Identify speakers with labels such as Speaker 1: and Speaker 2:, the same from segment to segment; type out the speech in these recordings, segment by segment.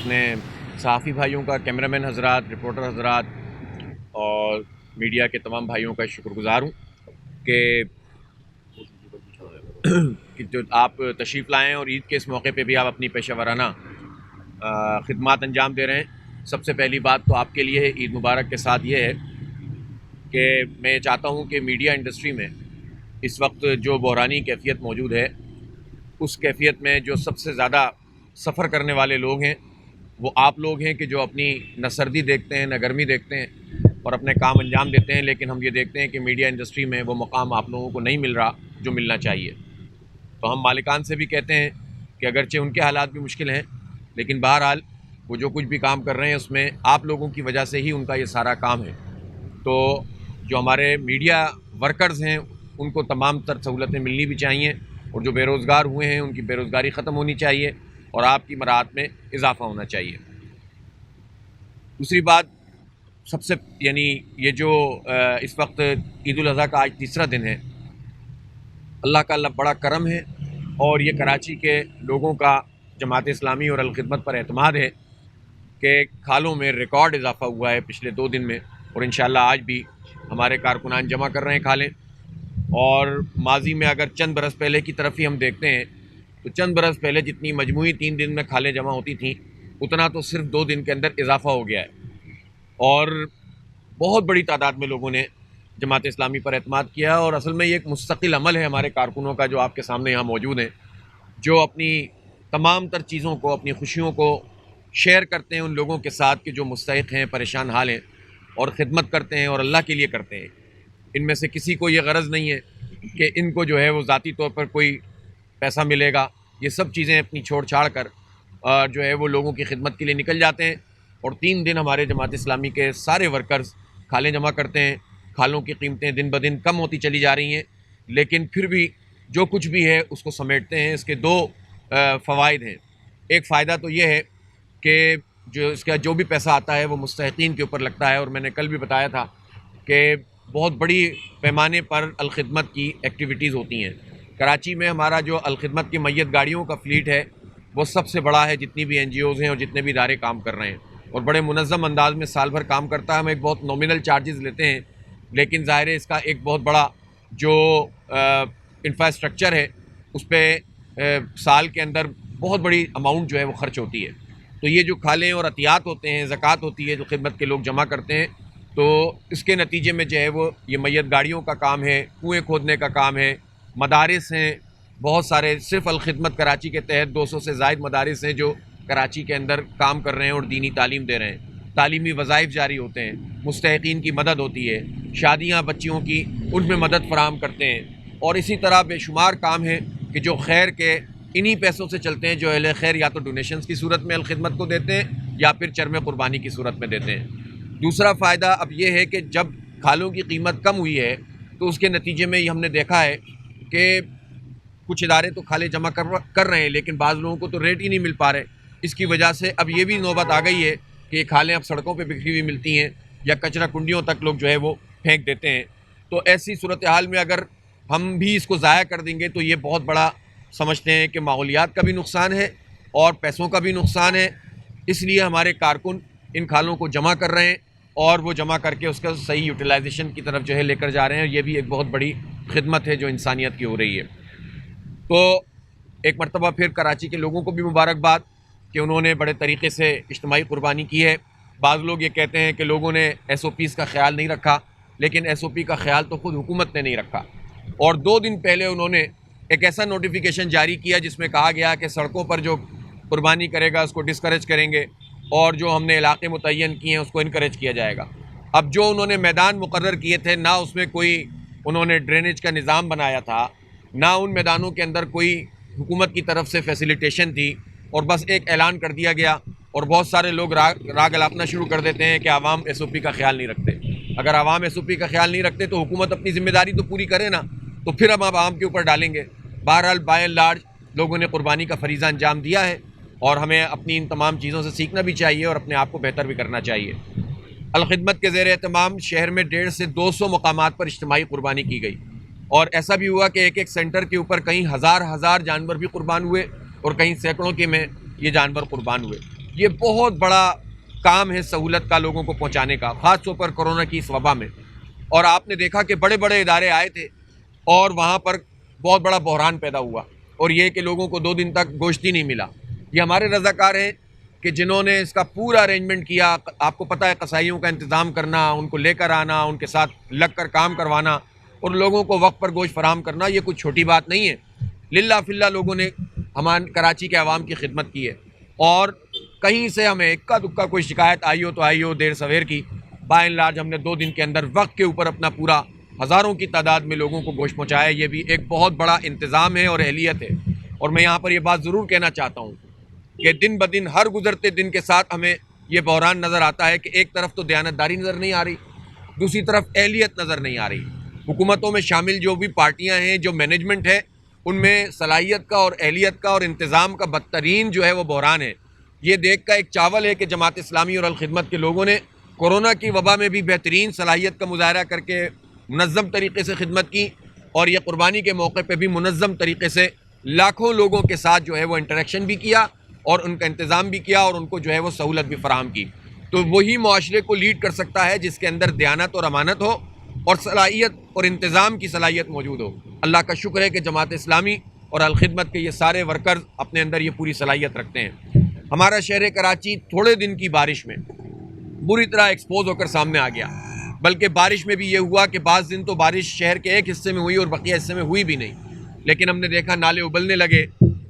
Speaker 1: اپنے صحافی بھائیوں کا، کیمرہ مین حضرات، رپورٹر حضرات اور میڈیا کے تمام بھائیوں کا شکر گزار ہوں کہ جو آپ تشریف لائیں اور عید کے اس موقع پہ بھی آپ اپنی پیشہ ورانہ خدمات انجام دے رہے ہیں۔ سب سے پہلی بات تو آپ کے لیے عید مبارک کے ساتھ یہ ہے کہ میں چاہتا ہوں کہ میڈیا انڈسٹری میں اس وقت جو بحرانی کیفیت موجود ہے، اس کیفیت میں جو سب سے زیادہ سفر کرنے والے لوگ ہیں وہ آپ لوگ ہیں کہ جو اپنی نہ سردی دیکھتے ہیں نہ گرمی دیکھتے ہیں اور اپنے کام انجام دیتے ہیں، لیکن ہم یہ دیکھتے ہیں کہ میڈیا انڈسٹری میں وہ مقام آپ لوگوں کو نہیں مل رہا جو ملنا چاہیے۔ تو ہم مالکان سے بھی کہتے ہیں کہ اگرچہ ان کے حالات بھی مشکل ہیں، لیکن بہرحال وہ جو کچھ بھی کام کر رہے ہیں اس میں آپ لوگوں کی وجہ سے ہی ان کا یہ سارا کام ہے۔ تو جو ہمارے میڈیا ورکرز ہیں ان کو تمام تر سہولتیں ملنی بھی چاہیے، اور جو بے روزگار ہوئے ہیں ان کی بے روزگاری ختم ہونی چاہیے اور آپ کی مراعات میں اضافہ ہونا چاہیے۔ دوسری بات سب سے یہ جو اس وقت عید الاضحیٰ کا آج تیسرا دن ہے، اللہ کا بڑا کرم ہے اور یہ کراچی کے لوگوں کا جماعت اسلامی اور الخدمت پر اعتماد ہے کہ کھالوں میں ریکارڈ اضافہ ہوا ہے پچھلے 2 دن میں، اور انشاءاللہ آج بھی ہمارے کارکنان جمع کر رہے ہیں کھالیں۔ اور ماضی میں اگر چند برس پہلے کی طرف ہی ہم دیکھتے ہیں تو چند برس پہلے جتنی مجموعی 3 دن میں کھالیں جمع ہوتی تھیں اتنا تو صرف 2 دن کے اندر اضافہ ہو گیا ہے، اور بہت بڑی تعداد میں لوگوں نے جماعت اسلامی پر اعتماد کیا۔ اور اصل میں یہ ایک مستقل عمل ہے ہمارے کارکنوں کا جو آپ کے سامنے یہاں موجود ہیں، جو اپنی تمام تر چیزوں کو، اپنی خوشیوں کو شیئر کرتے ہیں ان لوگوں کے ساتھ کہ جو مستحق ہیں، پریشان حال ہیں، اور خدمت کرتے ہیں اور اللہ کے لیے کرتے ہیں۔ ان میں سے کسی کو یہ غرض نہیں ہے کہ ان کو جو ہے وہ ذاتی طور پر کوئی پیسہ ملے گا، یہ سب چیزیں اپنی چھوڑ چھاڑ کر جو ہے وہ لوگوں کی خدمت کے لیے نکل جاتے ہیں۔ اور 3 دن ہمارے جماعت اسلامی کے سارے ورکرز کھالیں جمع کرتے ہیں۔ کھالوں کی قیمتیں دن بدن کم ہوتی چلی جا رہی ہیں، لیکن پھر بھی جو کچھ بھی ہے اس کو سمیٹتے ہیں۔ اس کے 2 فوائد ہیں۔ ایک فائدہ تو یہ ہے کہ اس کا جو بھی پیسہ آتا ہے وہ مستحقین کے اوپر لگتا ہے، اور میں نے کل بھی بتایا تھا کہ بہت بڑی پیمانے پر الخدمت کی ایکٹیویٹیز ہوتی ہیں۔ کراچی میں ہمارا جو الخدمت کی میت گاڑیوں کا فلیٹ ہے وہ سب سے بڑا ہے، جتنی بھی NGOs ہیں اور جتنے بھی ادارے کام کر رہے ہیں، اور بڑے منظم انداز میں سال بھر کام کرتا ہے۔ ہم ایک بہت نومینل چارجز لیتے ہیں، لیکن ظاہر ہے اس کا ایک بہت بڑا جو انفراسٹرکچر ہے اس پہ سال کے اندر بہت بڑی اماؤنٹ جو ہے وہ خرچ ہوتی ہے۔ تو یہ جو کھالیں اور عطیات ہوتے ہیں، زکوٰۃ ہوتی ہے جو خدمت کے لوگ جمع کرتے ہیں، تو اس کے نتیجے میں جو ہے وہ یہ میت گاڑیوں کا کام ہے، کنویں کھودنے کا کام ہے، مدارس ہیں بہت سارے، صرف الخدمت کراچی کے تحت 200 سے زائد مدارس ہیں جو کراچی کے اندر کام کر رہے ہیں اور دینی تعلیم دے رہے ہیں۔ تعلیمی وظائف جاری ہوتے ہیں، مستحقین کی مدد ہوتی ہے، شادیاں بچیوں کی ان میں مدد فراہم کرتے ہیں، اور اسی طرح بے شمار کام ہیں کہ جو خیر کے انہی پیسوں سے چلتے ہیں، جو اہل خیر یا تو ڈونیشنز کی صورت میں الخدمت کو دیتے ہیں یا پھر چرم قربانی کی صورت میں دیتے ہیں۔ دوسرا فائدہ اب یہ ہے کہ جب کھالوں کی قیمت کم ہوئی ہے تو اس کے نتیجے میں ہم نے دیکھا ہے کہ کچھ ادارے تو کھالیں جمع کر رہے ہیں، لیکن بعض لوگوں کو تو ریٹ ہی نہیں مل پا رہے۔ اس کی وجہ سے اب یہ بھی نوبت آ گئی ہے کہ یہ کھالیں اب سڑکوں پہ بکھری ہوئی ملتی ہیں یا کچرا کنڈیوں تک لوگ جو ہے وہ پھینک دیتے ہیں۔ تو ایسی صورتحال میں اگر ہم بھی اس کو ضائع کر دیں گے تو یہ بہت بڑا سمجھتے ہیں کہ ماحولیات کا بھی نقصان ہے اور پیسوں کا بھی نقصان ہے۔ اس لیے ہمارے کارکن ان کھالوں کو جمع کر رہے ہیں اور وہ جمع کر کے اس کا صحیح یوٹیلائزیشن کی طرف جو ہے لے کر جا رہے ہیں۔ یہ بھی ایک بہت بڑی خدمت ہے جو انسانیت کی ہو رہی ہے۔ تو ایک مرتبہ پھر کراچی کے لوگوں کو بھی مبارکباد کہ انہوں نے بڑے طریقے سے اجتماعی قربانی کی ہے۔ بعض لوگ یہ کہتے ہیں کہ لوگوں نے SOPs کا خیال نہیں رکھا، لیکن SOP کا خیال تو خود حکومت نے نہیں رکھا، اور 2 دن پہلے انہوں نے ایک ایسا نوٹیفیکیشن جاری کیا جس میں کہا گیا کہ سڑکوں پر جو قربانی کرے گا اس کو ڈسکریج کریں گے، اور جو ہم نے علاقے متعین کیے ہیں اس کو انکریج کیا جائے گا۔ اب جو انہوں نے میدان مقرر کیے تھے، نہ اس میں کوئی انہوں نے ڈرینیج کا نظام بنایا تھا، نہ ان میدانوں کے اندر کوئی حکومت کی طرف سے فیسیلیٹیشن تھی، اور بس ایک اعلان کر دیا گیا، اور بہت سارے لوگ راگ الاپنا شروع کر دیتے ہیں کہ عوام SOP کا خیال نہیں رکھتے۔ اگر عوام SOP کا خیال نہیں رکھتے تو حکومت اپنی ذمہ داری تو پوری کرے نا، تو پھر ہم عوام کے اوپر ڈالیں گے۔ بہرحال بائی اینڈ لارج لوگوں نے قربانی کا فریضہ انجام دیا ہے، اور ہمیں اپنی ان تمام چیزوں سے سیکھنا بھی چاہیے اور اپنے آپ کو بہتر بھی کرنا چاہیے۔ الخدمت کے زیر اہتمام شہر میں 150 سے 200 مقامات پر اجتماعی قربانی کی گئی، اور ایسا بھی ہوا کہ ایک سینٹر کے اوپر کہیں ہزار جانور بھی قربان ہوئے اور کہیں سینکڑوں کے میں یہ جانور قربان ہوئے۔ یہ بہت بڑا کام ہے سہولت کا لوگوں کو پہنچانے کا، خاص طور پر کورونا کی اس وبا میں. اور آپ نے دیکھا کہ بڑے بڑے ادارے آئے تھے اور وہاں پر بہت بڑا بحران پیدا ہوا، اور یہ کہ لوگوں کو 2 دن تک گوشت ہی نہیں ملا. یہ ہمارے رضاکار ہیں کہ جنہوں نے اس کا پورا ارینجمنٹ کیا. آپ کو پتہ ہے قصائیوں کا انتظام کرنا، ان کو لے کر آنا، ان کے ساتھ لگ کر کام کروانا اور لوگوں کو وقت پر گوشت فراہم کرنا، یہ کوئی چھوٹی بات نہیں ہے. للہ فی اللہ لوگوں نے ہمارے کراچی کے عوام کی خدمت کی ہے، اور کہیں سے ہمیں اکا دکا کوئی شکایت آئی ہو تو آئی ہو دیر سویر کی، بائی اینڈ لارج ہم نے 2 دن کے اندر وقت کے اوپر اپنا پورا ہزاروں کی تعداد میں لوگوں کو گوشت پہنچایا. یہ بھی ایک بہت بڑا انتظام ہے اور اہلیت ہے. اور میں یہاں پر یہ بات ضرور کہنا چاہتا ہوں کہ دن بدن ہر گزرتے دن کے ساتھ ہمیں یہ بحران نظر آتا ہے کہ ایک طرف تو دیانتداری نظر نہیں آ رہی، دوسری طرف اہلیت نظر نہیں آ رہی. حکومتوں میں شامل جو بھی پارٹیاں ہیں، جو مینجمنٹ ہے، ان میں صلاحیت کا اور اہلیت کا اور انتظام کا بدترین جو ہے وہ بحران ہے. یہ دیکھ کا ایک چاول ہے کہ جماعت اسلامی اور الخدمت کے لوگوں نے کورونا کی وبا میں بھی بہترین صلاحیت کا مظاہرہ کر کے منظم طریقے سے خدمت کی، اور یہ قربانی کے موقع پہ بھی منظم طریقے سے لاکھوں لوگوں کے ساتھ جو ہے وہ انٹریکشن بھی کیا اور ان کا انتظام بھی کیا اور ان کو جو ہے وہ سہولت بھی فراہم کی. تو وہی معاشرے کو لیڈ کر سکتا ہے جس کے اندر دیانت اور امانت ہو اور صلاحیت اور انتظام کی صلاحیت موجود ہو. اللہ کا شکر ہے کہ جماعت اسلامی اور الخدمت کے یہ سارے ورکرز اپنے اندر یہ پوری صلاحیت رکھتے ہیں. ہمارا شہر کراچی تھوڑے دن کی بارش میں بری طرح ایکسپوز ہو کر سامنے آ گیا، بلکہ بارش میں بھی یہ ہوا کہ بعض دن تو بارش شہر کے ایک حصے میں ہوئی اور بقیہ حصے میں ہوئی بھی نہیں. لیکن ہم نے دیکھا نالے ابلنے لگے،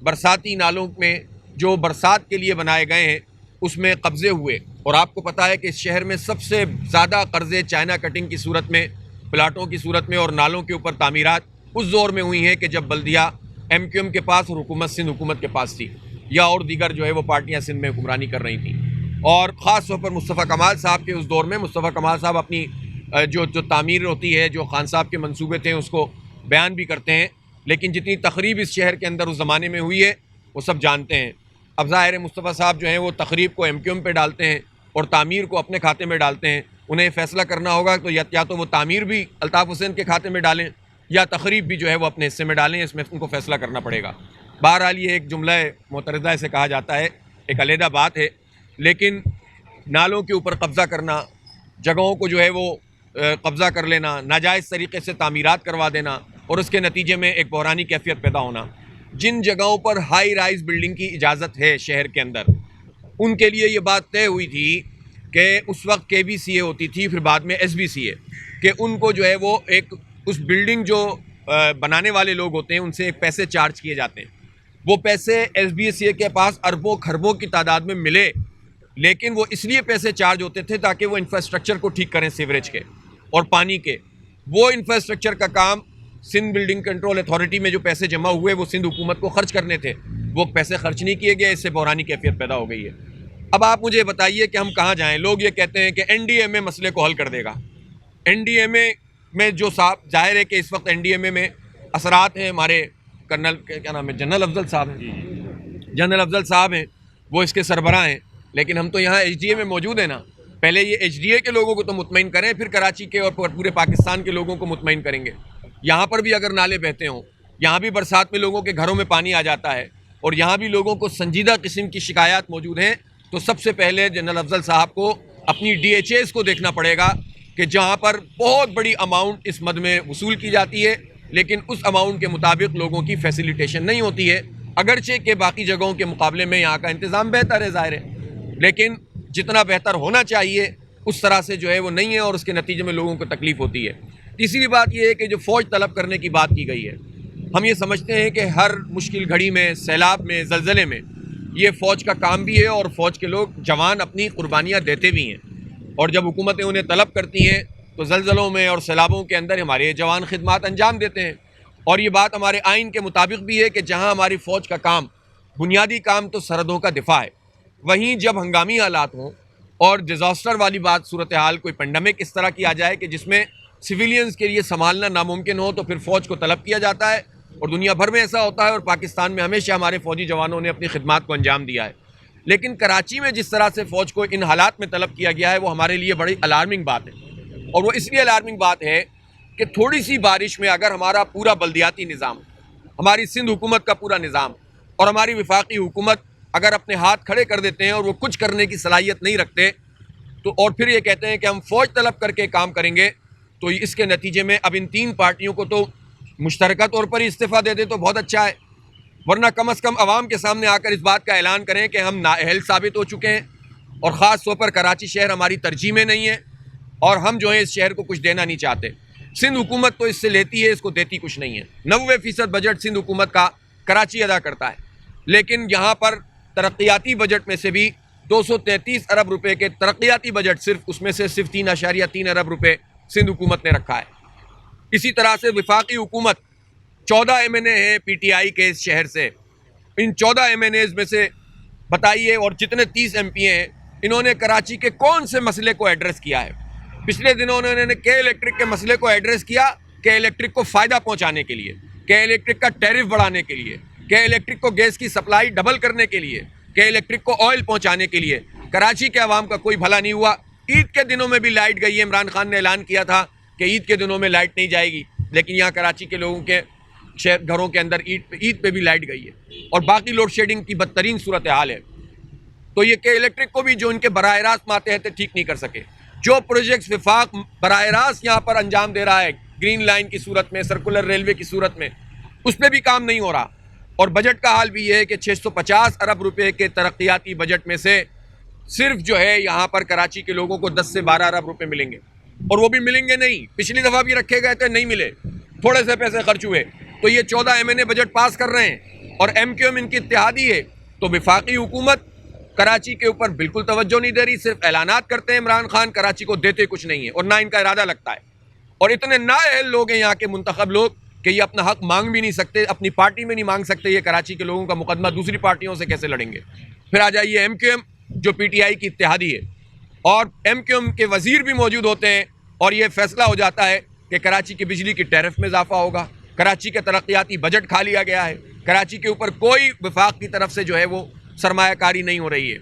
Speaker 1: برساتی نالوں میں جو برسات کے لیے بنائے گئے ہیں اس میں قبضے ہوئے. اور آپ کو پتہ ہے کہ اس شہر میں سب سے زیادہ قرضے چائنا کٹنگ کی صورت میں، پلاٹوں کی صورت میں اور نالوں کے اوپر تعمیرات اس زور میں ہوئی ہیں کہ جب بلدیہ ایم کیو ایم کے پاس اور حکومت سندھ حکومت کے پاس تھی، یا اور دیگر جو ہے وہ پارٹیاں سندھ میں حکمرانی کر رہی تھیں. اور خاص طور پر مصطفیٰ کمال صاحب کے اس دور میں مصطفیٰ کمال صاحب اپنی جو تعمیر ہوتی ہے، جو خان صاحب کے منصوبے تھے، اس کو بیان بھی کرتے ہیں. لیکن جتنی تخریب اس شہر کے اندر اس زمانے میں ہوئی ہے وہ سب جانتے ہیں. اب ظاہر ہے مصطفیٰ صاحب جو ہیں وہ تخریب کو ایم کیو ایم پہ ڈالتے ہیں اور تعمیر کو اپنے کھاتے میں ڈالتے ہیں. انہیں فیصلہ کرنا ہوگا تو یا تو وہ تعمیر بھی الطاف حسین کے کھاتے میں ڈالیں یا تخریب بھی جو ہے وہ اپنے حصے میں ڈالیں. اس میں ان کو فیصلہ کرنا پڑے گا. بہرحال یہ ایک جملہ معترضہ سے کہا جاتا ہے، ایک علیحدہ بات ہے. لیکن نالوں کے اوپر قبضہ کرنا، جگہوں کو جو ہے وہ قبضہ کر لینا، ناجائز طریقے سے تعمیرات کروا دینا اور اس کے نتیجے میں ایک بحرانی کیفیت پیدا ہونا. جن جگہوں پر ہائی رائز بلڈنگ کی اجازت ہے شہر کے اندر، ان کے لیے یہ بات طے ہوئی تھی کہ اس وقت کے بی سی اے ہوتی تھی، پھر بعد میں ایس بی سی اے، کہ ان کو جو ہے وہ ایک اس بلڈنگ جو بنانے والے لوگ ہوتے ہیں ان سے ایک پیسے چارج کیے جاتے ہیں. وہ پیسے ایس بی سی اے کے پاس اربوں کھربوں کی تعداد میں ملے، لیکن وہ اس لیے پیسے چارج ہوتے تھے تاکہ وہ انفراسٹرکچر کو ٹھیک کریں، سیوریج کے اور پانی کے. وہ انفراسٹرکچر کا کام سندھ بلڈنگ کنٹرول اتھارٹی میں جو پیسے جمع ہوئے وہ سندھ حکومت کو خرچ کرنے تھے، وہ پیسے خرچ نہیں کیے گئے. اس سے بحرانی کیفیت پیدا ہو گئی ہے. اب آپ مجھے بتائیے کہ ہم کہاں جائیں؟ لوگ یہ کہتے ہیں کہ این ڈی ایم اے مسئلے کو حل کر دے گا. این ڈی ایم اے میں جو صاحب، ظاہر ہے کہ اس وقت این ڈی ایم اے میں اثرات ہیں، ہمارے کرنل کیا نام ہے، جنرل افضل صاحب ہیں، جنرل افضل صاحب ہیں، وہ اس کے سربراہ ہیں. لیکن ہم تو یہاں ایچ ڈی اے میں موجود ہیں نا. پہلے یہ ایچ ڈی اے کے لوگوں کو تو مطمئن کریں، پھر کراچی کے اور پورے پاکستان کے لوگوں کو مطمئن کریں گے. یہاں پر بھی اگر نالے بہتے ہوں، یہاں بھی برسات میں لوگوں کے گھروں میں پانی آ جاتا ہے اور یہاں بھی لوگوں کو سنجیدہ قسم کی شکایات موجود ہیں، تو سب سے پہلے جنرل افضل صاحب کو اپنی ڈی ایچ ایز کو دیکھنا پڑے گا کہ جہاں پر بہت بڑی اماؤنٹ اس مد میں وصول کی جاتی ہے لیکن اس اماؤنٹ کے مطابق لوگوں کی فیسیلیٹیشن نہیں ہوتی ہے، اگرچہ کہ باقی جگہوں کے مقابلے میں یہاں کا انتظام بہتر ہے ظاہر ہے، لیکن جتنا بہتر ہونا چاہیے اس طرح سے جو ہے وہ نہیں ہے اور اس کے نتیجے میں لوگوں کو تکلیف ہوتی ہے. تیسری بات یہ ہے کہ جو فوج طلب کرنے کی بات کی گئی ہے، ہم یہ سمجھتے ہیں کہ ہر مشکل گھڑی میں، سیلاب میں، زلزلے میں یہ فوج کا کام بھی ہے اور فوج کے لوگ جوان اپنی قربانیاں دیتے بھی ہیں. اور جب حکومتیں انہیں طلب کرتی ہیں تو زلزلوں میں اور سیلابوں کے اندر ہمارے جوان خدمات انجام دیتے ہیں. اور یہ بات ہمارے آئین کے مطابق بھی ہے کہ جہاں ہماری فوج کا کام، بنیادی کام تو سرحدوں کا دفاع ہے، وہیں جب ہنگامی حالات ہوں اور ڈیزاسٹر والی بات صورتحال، کوئی پینڈیمک اس طرح کی آ جائے کہ جس میں سویلینز کے لیے سنبھالنا ناممکن ہو، تو پھر فوج کو طلب کیا جاتا ہے. اور دنیا بھر میں ایسا ہوتا ہے اور پاکستان میں ہمیشہ ہمارے فوجی جوانوں نے اپنی خدمات کو انجام دیا ہے. لیکن کراچی میں جس طرح سے فوج کو ان حالات میں طلب کیا گیا ہے وہ ہمارے لیے بڑی الارمنگ بات ہے. اور وہ اس لیے الارمنگ بات ہے کہ تھوڑی سی بارش میں اگر ہمارا پورا بلدیاتی نظام، ہماری سندھ حکومت کا پورا نظام اور ہماری وفاقی حکومت اگر اپنے ہاتھ کھڑے کر دیتے ہیں اور وہ کچھ کرنے کی صلاحیت نہیں رکھتے تو اور پھر یہ کہتے ہیں کہ ہم فوج طلب کر کے کام کریں گے، تو اس کے نتیجے میں اب ان تین پارٹیوں کو تو مشترکہ طور پر ہی استعفیٰ دے دے تو بہت اچھا ہے، ورنہ کم از کم عوام کے سامنے آ کر اس بات کا اعلان کریں کہ ہم نااہل ثابت ہو چکے ہیں اور خاص طور پر کراچی شہر ہماری ترجیح میں نہیں ہے اور ہم جو ہے اس شہر کو کچھ دینا نہیں چاہتے۔ سندھ حکومت تو اس سے لیتی ہے، اس کو دیتی کچھ نہیں ہے۔ 90% بجٹ سندھ حکومت کا کراچی ادا کرتا ہے، لیکن یہاں پر ترقیاتی بجٹ میں سے بھی 233 ارب روپے کے ترقیاتی بجٹ اس میں سے صرف 3.3 ارب روپے سندھ حکومت نے رکھا ہے۔ اسی طرح سے وفاقی حکومت 14 MNA ہے پی ٹی آئی کے اس شہر سے، ان 14 MNAs میں سے بتائیے، اور جتنے 30 MP ہیں، انہوں نے کراچی کے کون سے مسئلے کو ایڈریس کیا ہے؟ پچھلے دنوں انہوں نے کے الیکٹرک کے مسئلے کو ایڈریس کیا، کے الیکٹرک کو فائدہ پہنچانے کے لیے، کے الیکٹرک کا ٹیرف بڑھانے کے لیے، کے الیکٹرک کو گیس کی سپلائی ڈبل کرنے کے لیے، کے الیکٹرک کو آئل پہنچانے کے لیے۔ کراچی کے عوام کا کوئی بھلا نہیں ہوا۔ عید کے دنوں میں بھی لائٹ گئی ہے، عمران خان نے اعلان کیا تھا کہ عید کے دنوں میں لائٹ نہیں جائے گی، لیکن یہاں کراچی کے لوگوں کے گھروں کے اندر عید پہ بھی لائٹ گئی ہے اور باقی لوڈ شیڈنگ کی بدترین صورتحال ہے۔ تو یہ کہ الیکٹرک کو بھی جو ان کے براہ راست ماتحت ٹھیک نہیں کر سکے۔ جو پروجیکٹس وفاق براہ راست یہاں پر انجام دے رہا ہے گرین لائن کی صورت میں، سرکولر ریلوے کی صورت میں، اس پہ بھی کام نہیں ہو رہا۔ اور بجٹ کا حال بھی یہ ہے کہ 650 ارب روپے کے ترقیاتی بجٹ میں سے صرف جو ہے یہاں پر کراچی کے لوگوں کو 10 سے 12 ارب روپے ملیں گے، اور وہ بھی ملیں گے نہیں، پچھلی دفعہ بھی رکھے گئے تھے نہیں ملے، تھوڑے سے پیسے خرچ ہوئے۔ تو یہ 14 MNA بجٹ پاس کر رہے ہیں اور MQM ان کی اتحادی ہے، تو وفاقی حکومت کراچی کے اوپر بالکل توجہ نہیں دے رہی، صرف اعلانات کرتے ہیں عمران خان، کراچی کو دیتے کچھ نہیں ہے اور نہ ان کا ارادہ لگتا ہے۔ اور اتنے نااہل لوگ ہیں یہاں کے منتخب لوگ کہ یہ اپنا حق مانگ بھی نہیں سکتے، اپنی پارٹی میں نہیں مانگ سکتے، یہ کراچی کے لوگوں کا مقدمہ دوسری پارٹیوں سے کیسے لڑیں گے؟ پھر آ جائیے MQM جو PTI کی اتحادی ہے، اور MQM کے وزیر بھی موجود ہوتے ہیں، اور یہ فیصلہ ہو جاتا ہے کہ کراچی کی بجلی کی ٹیرف میں اضافہ ہوگا، کراچی کے ترقیاتی بجٹ کھا لیا گیا ہے، کراچی کے اوپر کوئی وفاق کی طرف سے جو ہے وہ سرمایہ کاری نہیں ہو رہی ہے،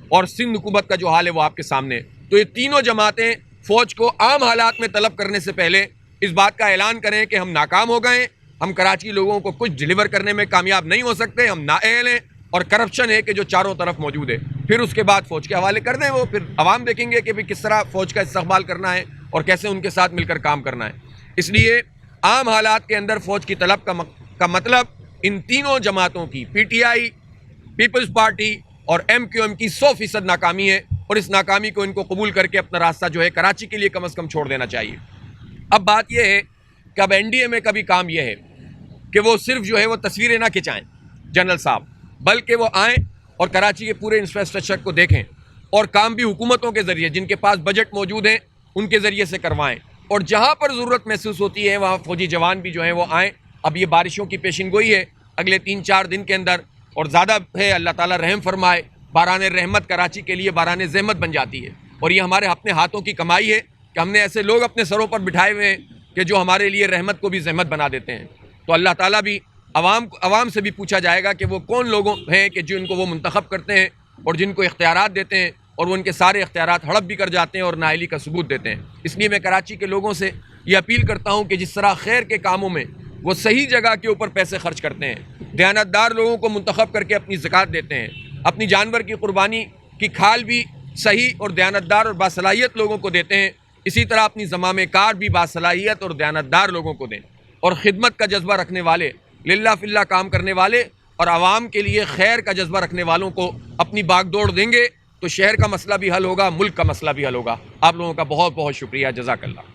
Speaker 1: اور سندھ حکومت کا جو حال ہے وہ آپ کے سامنے ہے۔ تو یہ تینوں جماعتیں فوج کو عام حالات میں طلب کرنے سے پہلے اس بات کا اعلان کریں کہ ہم ناکام ہو گئے ہیں، ہم کراچی لوگوں کو کچھ ڈیلیور کرنے میں کامیاب نہیں ہو سکتے، ہم نااہل ہیں، اور کرپشن ہے کہ جو چاروں طرف موجود ہے۔ پھر اس کے بعد فوج کے حوالے کر دیں، وہ پھر عوام دیکھیں گے کہ کس طرح فوج کا استقبال کرنا ہے اور کیسے ان کے ساتھ مل کر کام کرنا ہے۔ اس لیے عام حالات کے اندر فوج کی طلب کا مطلب ان تینوں جماعتوں کی PTI، پیپلز پارٹی اور MQM کی 100% ناکامی ہے، اور اس ناکامی کو ان کو قبول کر کے اپنا راستہ جو ہے کراچی کے لیے کم از کم چھوڑ دینا چاہیے۔ اب بات یہ ہے کہ اب NDA کا بھی کام یہ ہے کہ وہ صرف جو ہے وہ تصویریں نہ کھنچائیں جنرل صاحب، بلکہ وہ آئیں اور کراچی کے پورے انفراسٹرکچر کو دیکھیں، اور کام بھی حکومتوں کے ذریعے جن کے پاس بجٹ موجود ہیں ان کے ذریعے سے کروائیں، اور جہاں پر ضرورت محسوس ہوتی ہے وہاں فوجی جوان بھی جو ہیں وہ آئیں۔ اب یہ بارشوں کی پیشن گوئی ہے اگلے 3-4 دن کے اندر، اور زیادہ ہے، اللہ تعالیٰ رحم فرمائے، باران رحمت کراچی کے لیے باران زحمت بن جاتی ہے، اور یہ ہمارے اپنے ہاتھوں کی کمائی ہے کہ ہم نے ایسے لوگ اپنے سروں پر بٹھائے ہوئے ہیں کہ جو ہمارے لیے رحمت کو بھی زحمت بنا دیتے ہیں۔ تو اللہ تعالیٰ بھی عوام سے بھی پوچھا جائے گا کہ وہ کون لوگوں ہیں کہ جن کو وہ منتخب کرتے ہیں اور جن کو اختیارات دیتے ہیں، اور وہ ان کے سارے اختیارات ہڑپ بھی کر جاتے ہیں اور نااہلی کا ثبوت دیتے ہیں۔ اس لیے میں کراچی کے لوگوں سے یہ اپیل کرتا ہوں کہ جس طرح خیر کے کاموں میں وہ صحیح جگہ کے اوپر پیسے خرچ کرتے ہیں، دیانتدار لوگوں کو منتخب کر کے اپنی زکوٰۃ دیتے ہیں، اپنی جانور کی قربانی کی کھال بھی صحیح اور دیانتدار اور باصلاحیت لوگوں کو دیتے ہیں، اسی طرح اپنی زمام کار بھی باصلاحیت اور دیانتدار لوگوں کو دیں، اور خدمت کا جذبہ رکھنے والے، للہ فی اللہ کام کرنے والے اور عوام کے لیے خیر کا جذبہ رکھنے والوں کو اپنی باغ دوڑ دیں گے تو شہر کا مسئلہ بھی حل ہوگا، ملک کا مسئلہ بھی حل ہوگا۔ آپ لوگوں کا بہت بہت شکریہ، جزاک اللہ۔